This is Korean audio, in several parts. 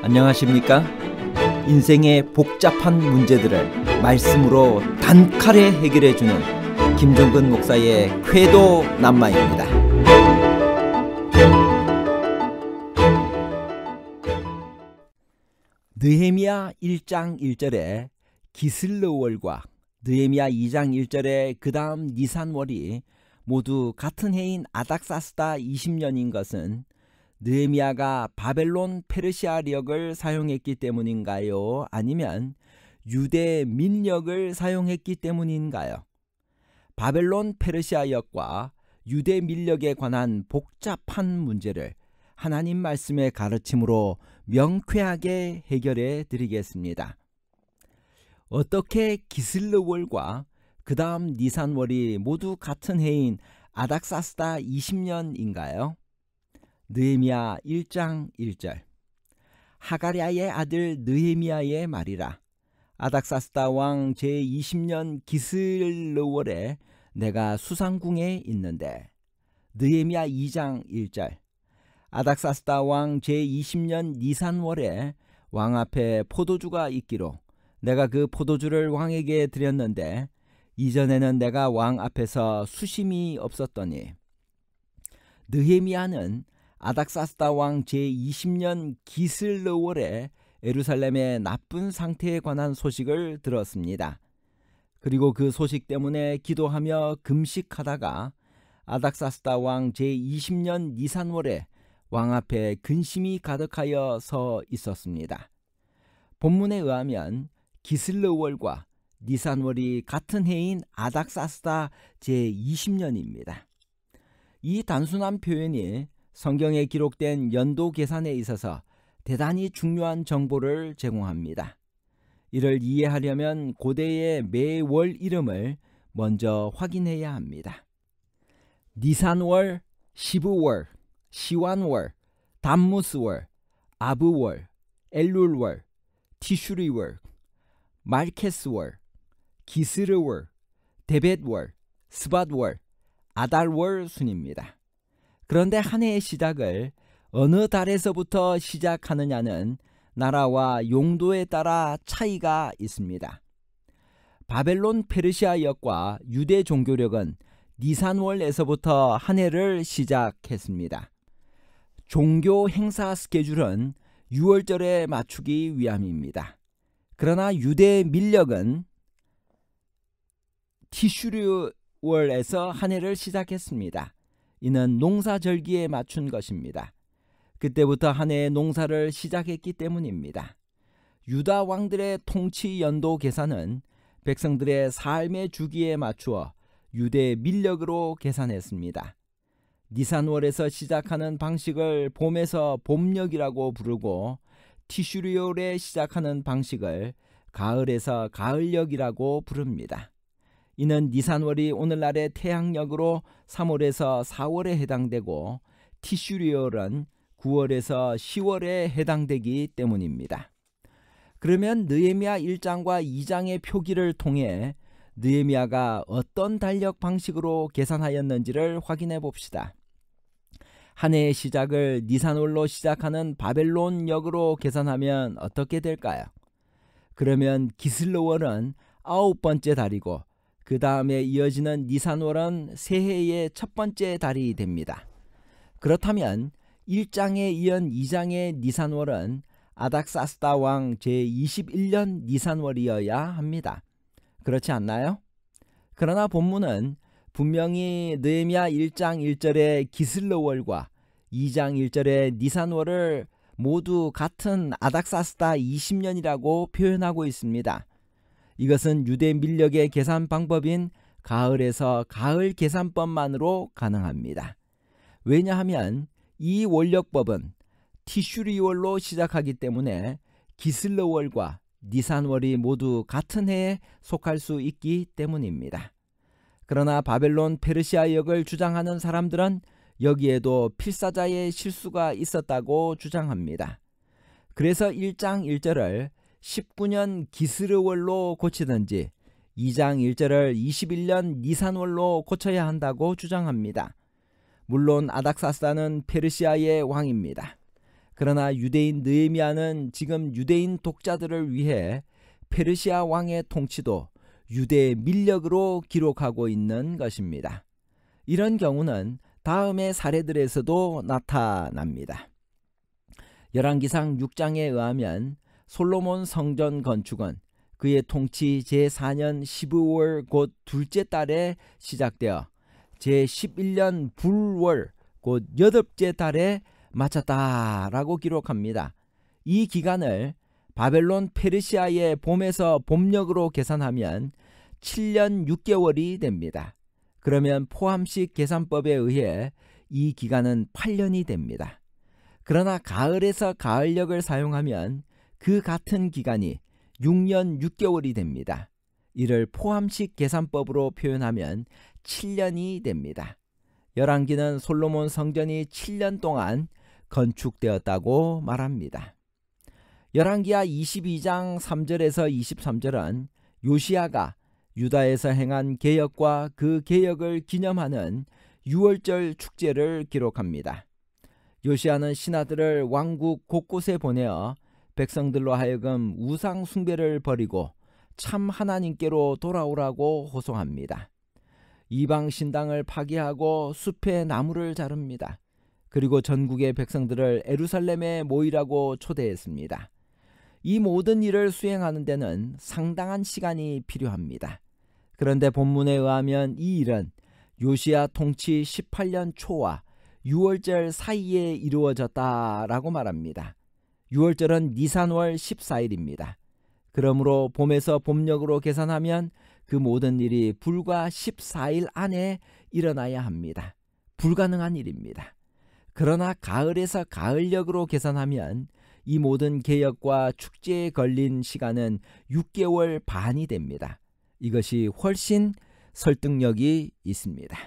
안녕하십니까? 인생의 복잡한 문제들을 말씀으로 단칼에 해결해주는 김종근 목사의 쾌도 남마입니다. 느헤미야 1장 1절에 기슬르월과 느헤미야 2장 1절에 그 다음 니산월이 모두 같은 해인 아닥사스다 20년인 것은 느헤미야가 바벨론 페르시아력을 사용했기 때문인가요? 아니면 유대 민력을 사용했기 때문인가요? 바벨론 페르시아역과 유대 민력에 관한 복잡한 문제를 하나님 말씀의 가르침으로 명쾌하게 해결해 드리겠습니다. 어떻게 기슬르월과 그 다음 니산월이 모두 같은 해인 아닥사스다 20년인가요? 느헤미야 1장 1절 하가랴의 아들 느헤미야의 말이라. 아닥사스다 왕 제20년 기슬르월에 내가 수상궁에 있는데. 느헤미야 2장 1절 아닥사스다 왕 제20년 니산월에 왕 앞에 포도주가 있기로 내가 그 포도주를 왕에게 드렸는데 이전에는 내가 왕 앞에서 수심이 없었더니. 느헤미야는 아닥사스다 왕 제20년 기슬르월에 예루살렘의 나쁜 상태에 관한 소식을 들었습니다. 그리고 그 소식 때문에 기도하며 금식하다가 아닥사스다 왕 제20년 니산월에 왕 앞에 근심이 가득하여 서 있었습니다. 본문에 의하면 기슬르월과 니산월이 같은 해인 아닥사스다 제20년입니다. 이 단순한 표현이 성경에 기록된 연도 계산에 있어서 대단히 중요한 정보를 제공합니다. 이를 이해하려면 고대의 매월 이름을 먼저 확인해야 합니다. 니산월, 시브월, 시완월, 담무스월, 아브월, 엘룰월, 티슈리월, 말케스월, 기스르월, 데벳월, 스밧월, 아달월 순입니다. 그런데 한 해의 시작을 어느 달에서부터 시작하느냐는 나라와 용도에 따라 차이가 있습니다. 바벨론 페르시아역과 유대 종교력은 니산월에서부터 한 해를 시작했습니다. 종교 행사 스케줄은 6월절에 맞추기 위함입니다. 그러나 유대 민력은 티슈르월에서 한 해를 시작했습니다. 이는 농사절기에 맞춘 것입니다. 그때부터 한 해의 농사를 시작했기 때문입니다. 유다 왕들의 통치 연도 계산은 백성들의 삶의 주기에 맞추어 유대 민력으로 계산했습니다. 니산월에서 시작하는 방식을 봄에서 봄력이라고 부르고 티슈리올에 시작하는 방식을 가을에서 가을력이라고 부릅니다. 이는 니산월이 오늘날의 태양력으로 3월에서 4월에 해당되고 티슈리올은 9월에서 10월에 해당되기 때문입니다. 그러면 느헤미야 1장과 2장의 표기를 통해 느헤미야가 어떤 달력 방식으로 계산하였는지를 확인해 봅시다. 한 해의 시작을 니산월로 시작하는 바벨론역으로 계산하면 어떻게 될까요? 그러면 기슬르월은 9번째 달이고 그 다음에 이어지는 니산월은 새해의 첫 번째 달이 됩니다. 그렇다면 1장에 이은 2장의 니산월은 아닥사스다 왕 제21년 니산월이어야 합니다. 그렇지 않나요? 그러나 본문은 분명히 느헤미야 1장 1절의 기슬르월과 2장 1절의 니산월을 모두 같은 아닥사스다 20년이라고 표현하고 있습니다. 이것은 유대 민력의 계산 방법인 가을에서 가을 계산법만으로 가능합니다. 왜냐하면 이 원력법은 티슈리월로 시작하기 때문에 기슬르월과 니산월이 모두 같은 해에 속할 수 있기 때문입니다. 그러나 바벨론 페르시아역을 주장하는 사람들은 여기에도 필사자의 실수가 있었다고 주장합니다. 그래서 1장 1절을 19년 기스르월로 고치든지 2장 1절을 21년 니산월로 고쳐야 한다고 주장합니다. 물론 아닥사스다는 페르시아의 왕입니다. 그러나 유대인 느헤미야는 지금 유대인 독자들을 위해 페르시아 왕의 통치도 유대의 밀력으로 기록하고 있는 것입니다. 이런 경우는 다음의 사례들에서도 나타납니다. 열왕기상 6장에 의하면 솔로몬 성전 건축은 그의 통치 제4년 12월 곧 둘째 달에 시작되어 제11년 불월 곧 여덟째 달에 마쳤다라고 기록합니다. 이 기간을 바벨론 페르시아의 봄에서 봄력으로 계산하면 7년 6개월이 됩니다. 그러면 포함식 계산법에 의해 이 기간은 8년이 됩니다. 그러나 가을에서 가을력을 사용하면 그 같은 기간이 6년 6개월이 됩니다. 이를 포함식 계산법으로 표현하면 7년이 됩니다. 열왕기는 솔로몬 성전이 7년 동안 건축되었다고 말합니다. 열왕기하 22장 3절에서 23절은 요시야가 유다에서 행한 개혁과 그 개혁을 기념하는 유월절 축제를 기록합니다. 요시야는 신하들을 왕국 곳곳에 보내어 백성들로 하여금 우상 숭배를 버리고 참 하나님께로 돌아오라고 호소합니다. 이방 신당을 파괴하고 숲에 나무를 자릅니다. 그리고 전국의 백성들을 에루살렘에 모이라고 초대했습니다. 이 모든 일을 수행하는 데는 상당한 시간이 필요합니다. 그런데 본문에 의하면 이 일은 요시야 통치 18년 초와 유월절 사이에 이루어졌다라고 말합니다. 유월절은 니산월 14일입니다. 그러므로 봄에서 봄력으로 계산하면 그 모든 일이 불과 14일 안에 일어나야 합니다. 불가능한 일입니다. 그러나 가을에서 가을력으로 계산하면 이 모든 개혁과 축제에 걸린 시간은 6개월 반이 됩니다. 이것이 훨씬 설득력이 있습니다.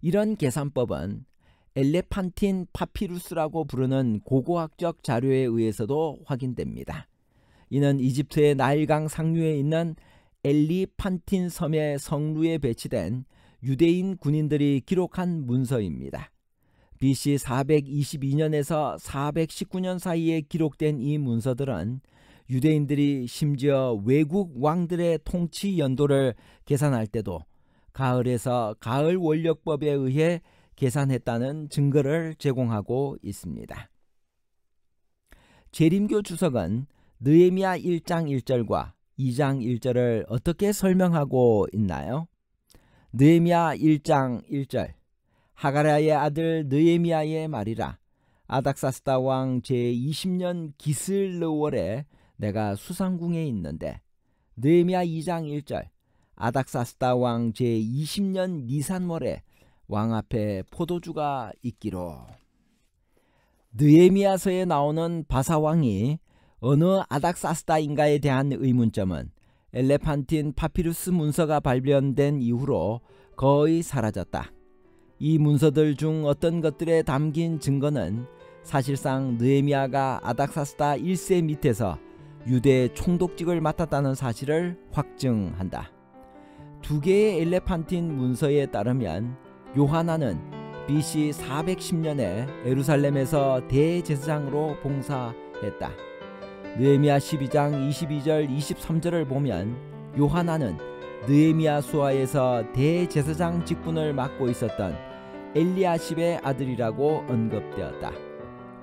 이런 계산법은 엘레판틴 파피루스라고 부르는 고고학적 자료에 의해서도 확인됩니다. 이는 이집트의 나일강 상류에 있는 엘리판틴 섬의 성루에 배치된 유대인 군인들이 기록한 문서입니다. BC 422년에서 419년 사이에 기록된 이 문서들은 유대인들이 심지어 외국 왕들의 통치 연도를 계산할 때도 가을에서 가을 원력법에 의해 계산했다는 증거를 제공하고 있습니다. 재림교 주석은 느헤미야 1장 1절과 2장 1절을 어떻게 설명하고 있나요? 느헤미야 1장 1절 하가랴의 아들 느헤미야의 말이라. 아닥사스다 왕 제20년 기슬르월에 내가 수상궁에 있는데. 느헤미야 2장 1절 아닥사스다 왕 제20년 니산월에 왕 앞에 포도주가 있기로. 느헤미야서에 나오는 바사왕이 어느 아닥사스다인가에 대한 의문점은 엘레판틴 파피루스 문서가 발견된 이후로 거의 사라졌다. 이 문서들 중 어떤 것들에 담긴 증거는 사실상 느헤미야가 아닥사스다 1세 밑에서 유대 총독직을 맡았다는 사실을 확증한다. 두 개의 엘레판틴 문서에 따르면 요하나는 BC 410년에 예루살렘에서 대제사장으로 봉사했다. 느헤미야 12장 22절 23절을 보면 요하나는 느헤미야 수하에서 대제사장 직분을 맡고 있었던 엘리야십의 아들이라고 언급되었다.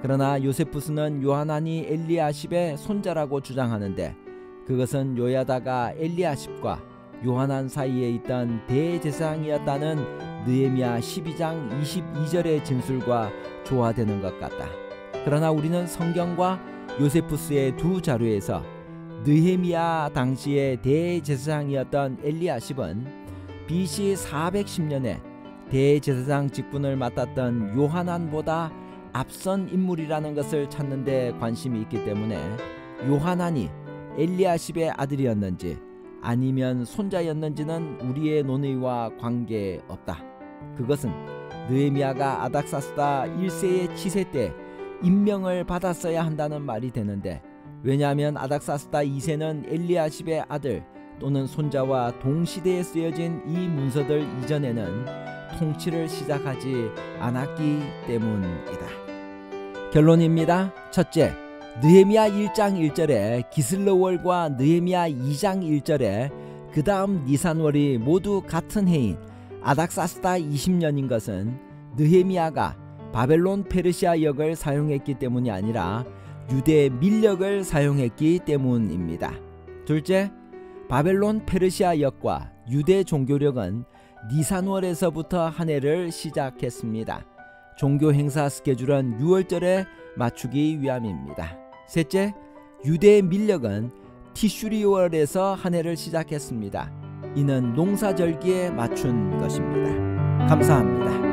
그러나 요세푸스는 요하난이 엘리야십의 손자라고 주장하는데 그것은 요야다가 엘리야십과 요하난 사이에 있던 대제사장이었다는 느헤미야 12장 22절의 진술과 조화되는 것 같다. 그러나 우리는 성경과 요세푸스의 두 자료에서 느헤미야 당시의 대제사장이었던 엘리야십은 BC 410년에 대제사장 직분을 맡았던 요하난보다 앞선 인물이라는 것을 찾는 데 관심이 있기 때문에 요하난이 엘리야십의 아들이었는지 아니면 손자였는지는 우리의 논의와 관계없다. 그것은 느헤미야가 아닥사스다 1세의 치세 때 임명을 받았어야 한다는 말이 되는데, 왜냐하면 아닥사스다 2세는 엘리야십의 아들 또는 손자와 동시대에 쓰여진 이 문서들 이전에는 통치를 시작하지 않았기 때문이다. 결론입니다. 첫째, 느헤미야 1장 1절에 기슬러월과 느헤미야 2장 1절에 그 다음 니산월이 모두 같은 해인 아닥사스다 20년인 것은 느헤미야가 바벨론 페르시아 역을 사용했기 때문이 아니라 유대 밀력을 사용했기 때문입니다. 둘째, 바벨론 페르시아 역과 유대 종교력은 니산월에서부터 한 해를 시작했습니다. 종교 행사 스케줄은 6월절에 맞추기 위함입니다. 셋째, 유대 밀력은 티슈리월에서 한 해를 시작했습니다. 이는 농사절기에 맞춘 것입니다. 감사합니다.